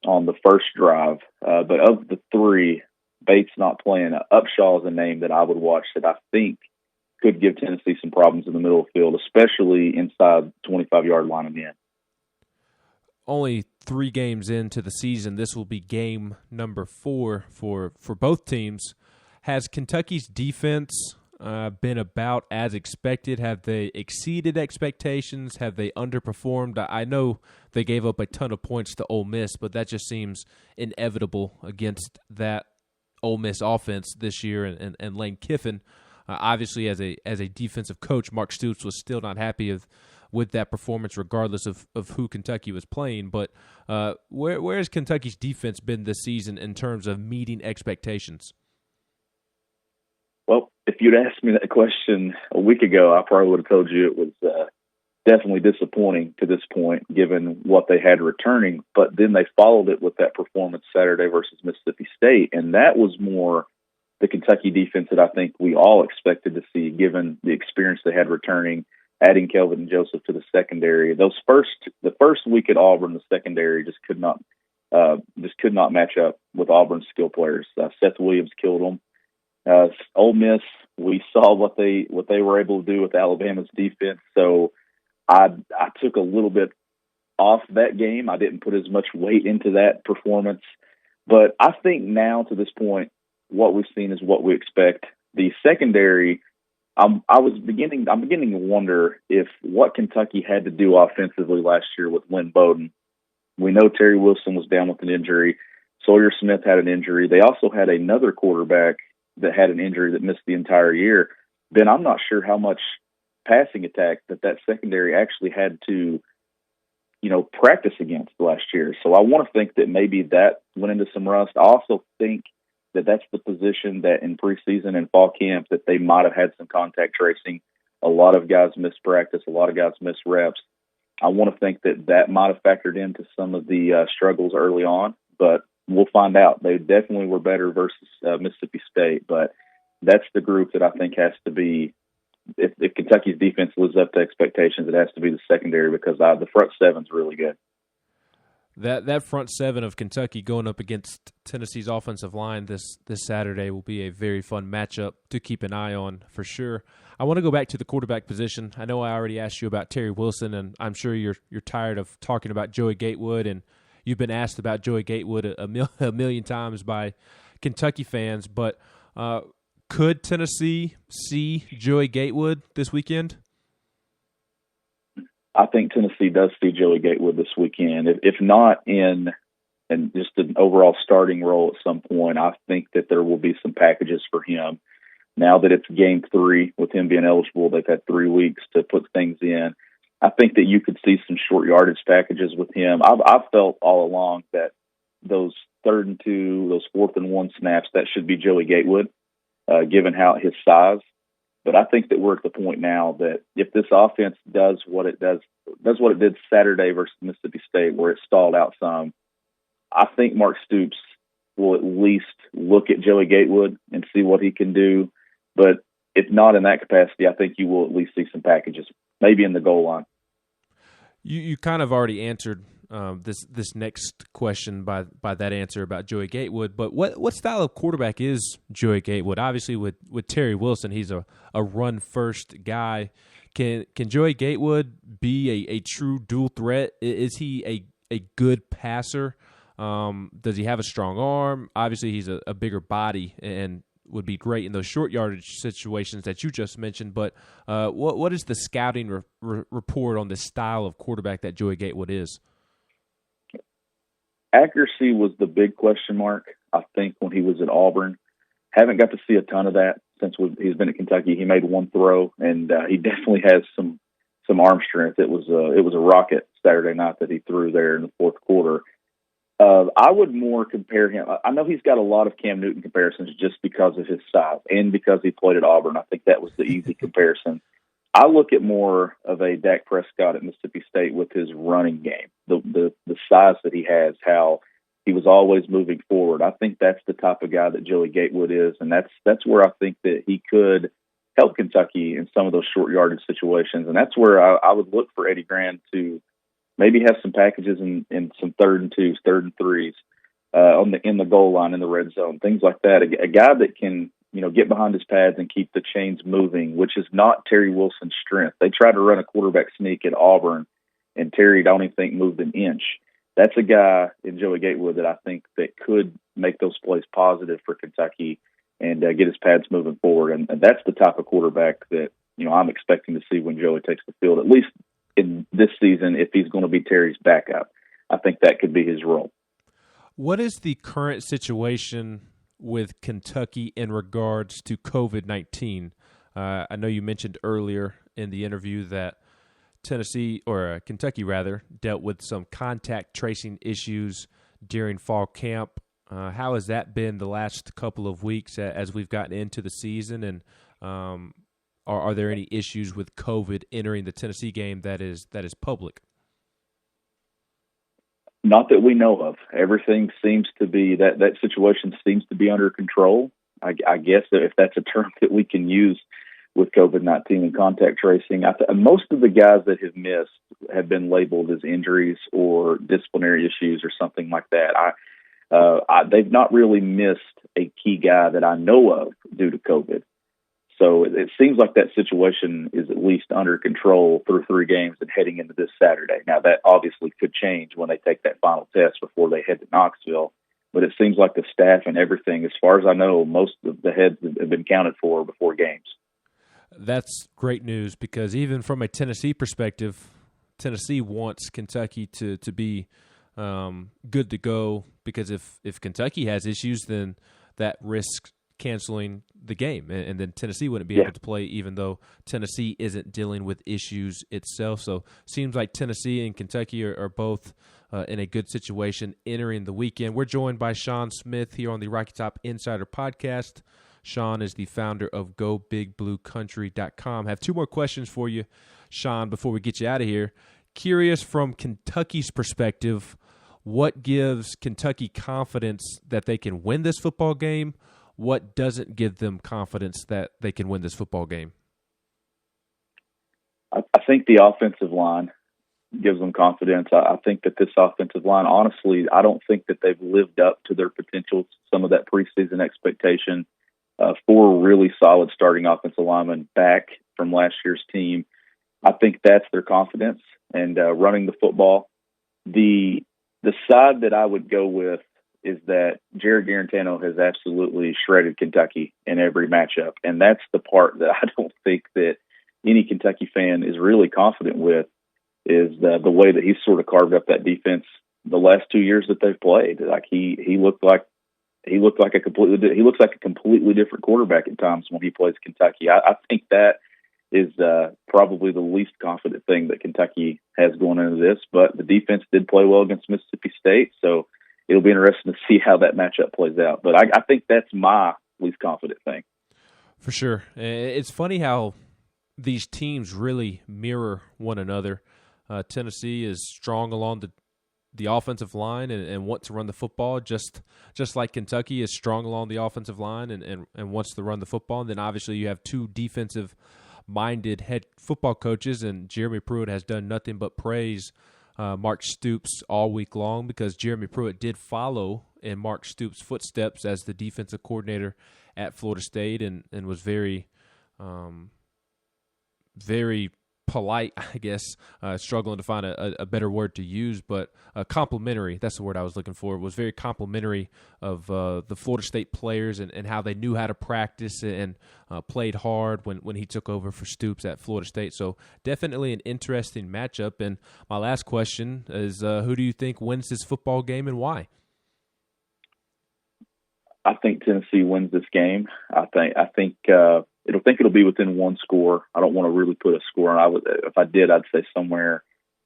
on the first drive. But of the 3, Bates not playing, Upshaw is a name that I would watch that I think could give Tennessee some problems in the middle of the field, especially inside 25-yard line and in. Only 3 games into the season, this will be game number 4 for both teams. Has Kentucky's defense been about as expected? Have they exceeded expectations? Have they underperformed? I know they gave up a ton of points to Ole Miss, but that just seems inevitable against that Ole Miss offense this year and Lane Kiffin. Obviously, as a defensive coach, Mark Stoops was still not happy with that performance, regardless of who Kentucky was playing. But where has Kentucky's defense been this season in terms of meeting expectations? Well, if you'd asked me that question a week ago, I probably would have told you it was definitely disappointing to this point, given what they had returning. But then they followed it with that performance Saturday versus Mississippi State, and that was more the Kentucky defense that I think we all expected to see, given the experience they had returning, adding Kelvin Joseph to the secondary. The first week at Auburn, the secondary just could not match up with Auburn's skill players. Seth Williams killed them. Ole Miss, we saw what they were able to do with Alabama's defense. So I took a little bit off that game. I didn't put as much weight into that performance. But I think now to this point, what we've seen is what we expect. The secondary, I'm beginning to wonder if what Kentucky had to do offensively last year with Lynn Bowden. We know Terry Wilson was down with an injury. Sawyer Smith had an injury. They also had another quarterback that had an injury that missed the entire year. Ben, I'm not sure how much passing attack that secondary actually had to, practice against last year. So I want to think that maybe that went into some rust. I also think that that's the position that in preseason and fall camp that they might have had some contact tracing. A lot of guys missed practice. A lot of guys missed reps. I want to think that might have factored into some of the struggles early on, but we'll find out. They definitely were better versus Mississippi State, but that's the group that I think has to be, if Kentucky's defense lives up to expectations, it has to be the secondary because the front seven's really good. That front seven of Kentucky going up against Tennessee's offensive line this Saturday will be a very fun matchup to keep an eye on for sure. I want to go back to the quarterback position. I know I already asked you about Terry Wilson, and I'm sure you're tired of talking about Joey Gatewood, and you've been asked about Joey Gatewood a million times by Kentucky fans. But could Tennessee see Joey Gatewood this weekend? I think Tennessee does see Joey Gatewood this weekend. If not in just an overall starting role at some point, I think that there will be some packages for him. Now that it's game 3, with him being eligible, they've had 3 weeks to put things in. I think that you could see some short yardage packages with him. I've felt all along that those 3rd and 2, those 4th and 1 snaps, that should be Joey Gatewood, given how his size. But I think that we're at the point now that if this offense does what it did Saturday versus Mississippi State, where it stalled out some, I think Mark Stoops will at least look at Joey Gatewood and see what he can do. But if not in that capacity, I think you will at least see some packages, maybe in the goal line. You kind of already answered this next question by that answer about Joey Gatewood, but what style of quarterback is Joey Gatewood? Obviously, with Terry Wilson, he's a run-first guy. Can Joey Gatewood be a true dual threat? Is he a good passer? Does he have a strong arm? Obviously, he's a bigger body and would be great in those short yardage situations that you just mentioned. But what is the scouting report on the style of quarterback that Joey Gatewood is? Accuracy was the big question mark, I think, when he was at Auburn. Haven't got to see a ton of that since he's been at Kentucky. He made one throw, and he definitely has some arm strength. It was a rocket Saturday night that he threw there in the fourth quarter. I would more compare him. I know he's got a lot of Cam Newton comparisons just because of his size and because he played at Auburn. I think that was the easy comparison. I look at more of a Dak Prescott at Mississippi State with his running game, the size that he has, how he was always moving forward. I think that's the type of guy that Joey Gatewood is, and that's where I think that he could help Kentucky in some of those short yardage situations. And that's where I would look for Eddie Grand to maybe have some packages in some 3rd and 2s, 3rd and 3s in the goal line, in the red zone, things like that. A guy that can, get behind his pads and keep the chains moving, which is not Terry Wilson's strength. They tried to run a quarterback sneak at Auburn, and Terry, I don't even think, moved an inch. That's a guy in Joey Gatewood that I think that could make those plays positive for Kentucky and get his pads moving forward. And that's the type of quarterback that, I'm expecting to see when Joey takes the field, at least in this season, if he's going to be Terry's backup. I think that could be his role. What is the current situation with Kentucky in regards to COVID-19? I know you mentioned earlier in the interview that Kentucky dealt with some contact tracing issues during fall camp. How has that been the last couple of weeks as we've gotten into the season? And are there any issues with COVID entering the Tennessee game that is public? Not that we know of. Everything seems to be that situation seems to be under control. I guess if that's a term that we can use with COVID-19 and contact tracing. Most of the guys that have missed have been labeled as injuries or disciplinary issues or something like that. They've not really missed a key guy that I know of due to COVID. So it seems like that situation is at least under control through 3 games and heading into this Saturday. Now, that obviously could change when they take that final test before they head to Knoxville. But it seems like the staff and everything, as far as I know, most of the heads have been counted for before games. That's great news because even from a Tennessee perspective, Tennessee wants Kentucky to be good to go because if Kentucky has issues, then that risks canceling the game, and then Tennessee wouldn't be able to play even though Tennessee isn't dealing with issues itself. So seems like Tennessee and Kentucky are both in a good situation entering the weekend. We're joined by Shawn Smith here on the Rocky Top Insider Podcast. Shawn is the founder of GoBigBlueCountry.com. I have 2 more questions for you, Shawn, before we get you out of here. Curious from Kentucky's perspective, what gives Kentucky confidence that they can win this football game? What doesn't give them confidence that they can win this football game? I think the offensive line gives them confidence. I think that this offensive line, honestly, I don't think that they've lived up to their potential, some of that preseason expectation. 4 really solid starting offensive linemen back from last year's team. I think that's their confidence and running the football. The side that I would go with is that Jared Garantano has absolutely shredded Kentucky in every matchup, and that's the part that I don't think that any Kentucky fan is really confident with, is the way that he's sort of carved up that defense the last 2 years that they've played. Like he looks like a completely different quarterback at times when he plays Kentucky. I think that is probably the least confident thing that Kentucky has going into this. But the defense did play well against Mississippi State, so it'll be interesting to see how that matchup plays out. But I think that's my least confident thing. For sure. It's funny how these teams really mirror one another. Tennessee is strong along the offensive line and wants to run the football, just like Kentucky is strong along the offensive line and wants to run the football. And then obviously you have 2 defensive-minded head football coaches, and Jeremy Pruitt has done nothing but praise Mark Stoops all week long because Jeremy Pruitt did follow in Mark Stoops' footsteps as the defensive coordinator at Florida State and was very, very polite, I guess, struggling to find a better word to use, but complimentary, that's the word I was looking for. It was very complimentary of the Florida State players and how they knew how to practice and played hard when he took over for Stoops at Florida State. So definitely an interesting matchup. And my last question is, who do you think wins this football game and why? I think Tennessee wins this game. I think it'll be within one score. I don't want to really put a score on. If I did, I'd say somewhere,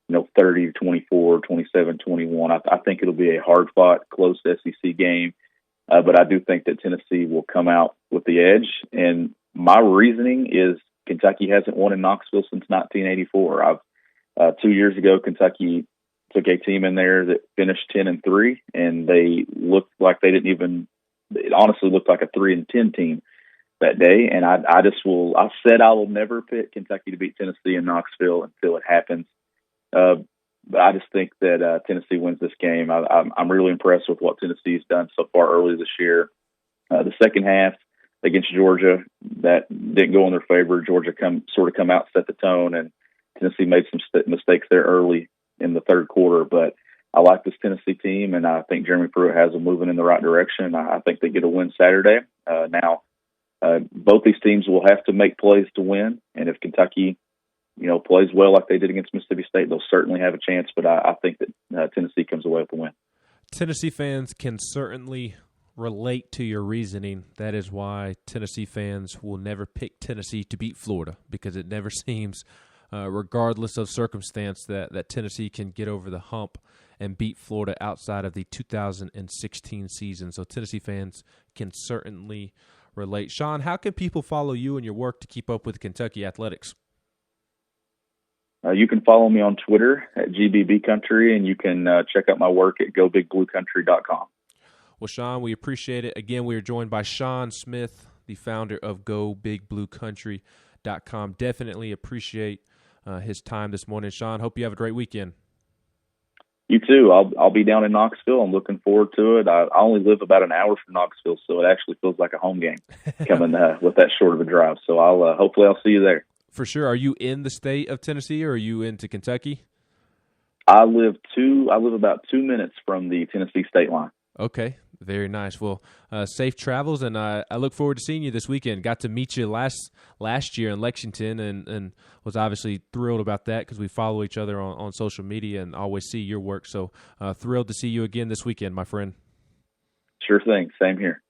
30-24, 27-21. I think it'll be a hard-fought, close SEC game. But I do think that Tennessee will come out with the edge. And my reasoning is Kentucky hasn't won in Knoxville since 1984. 2 years ago, Kentucky took a team in there that finished 10-3, and they looked like they didn't even. It honestly looked like a 3-10 team that day. And I said I will never pick Kentucky to beat Tennessee in Knoxville until it happens. But I just think that Tennessee wins this game. I'm really impressed with what Tennessee's done so far early this year. The second half against Georgia, that didn't go in their favor. Georgia come out, set the tone, and Tennessee made some mistakes there early in the third quarter. But I like this Tennessee team, and I think Jeremy Pruitt has them moving in the right direction. I think they get a win Saturday. Now, both these teams will have to make plays to win, and if Kentucky, plays well like they did against Mississippi State, they'll certainly have a chance. But I think that Tennessee comes away with a win. Tennessee fans can certainly relate to your reasoning. That is why Tennessee fans will never pick Tennessee to beat Florida, because it never seems, regardless of circumstance, that Tennessee can get over the hump and beat Florida outside of the 2016 season. So Tennessee fans can certainly relate. Shawn, how can people follow you and your work to keep up with Kentucky athletics? You can follow me on Twitter at GBB Country, and you can check out my work at gobigbluecountry.com. Well, Shawn, we appreciate it. Again, we are joined by Shawn Smith, the founder of gobigbluecountry.com. Definitely appreciate his time this morning. Shawn, hope you have a great weekend. You too. I'll be down in Knoxville. I'm looking forward to it. I only live about an hour from Knoxville, so it actually feels like a home game coming with that short of a drive. So hopefully I'll see you there. For sure. Are you in the state of Tennessee, or are you into Kentucky? I live about 2 minutes from the Tennessee state line. Okay, very nice. Well, safe travels, and I look forward to seeing you this weekend. Got to meet you last year in Lexington, and was obviously thrilled about that because we follow each other on social media and always see your work. So thrilled to see you again this weekend, my friend. Sure thing. Same here.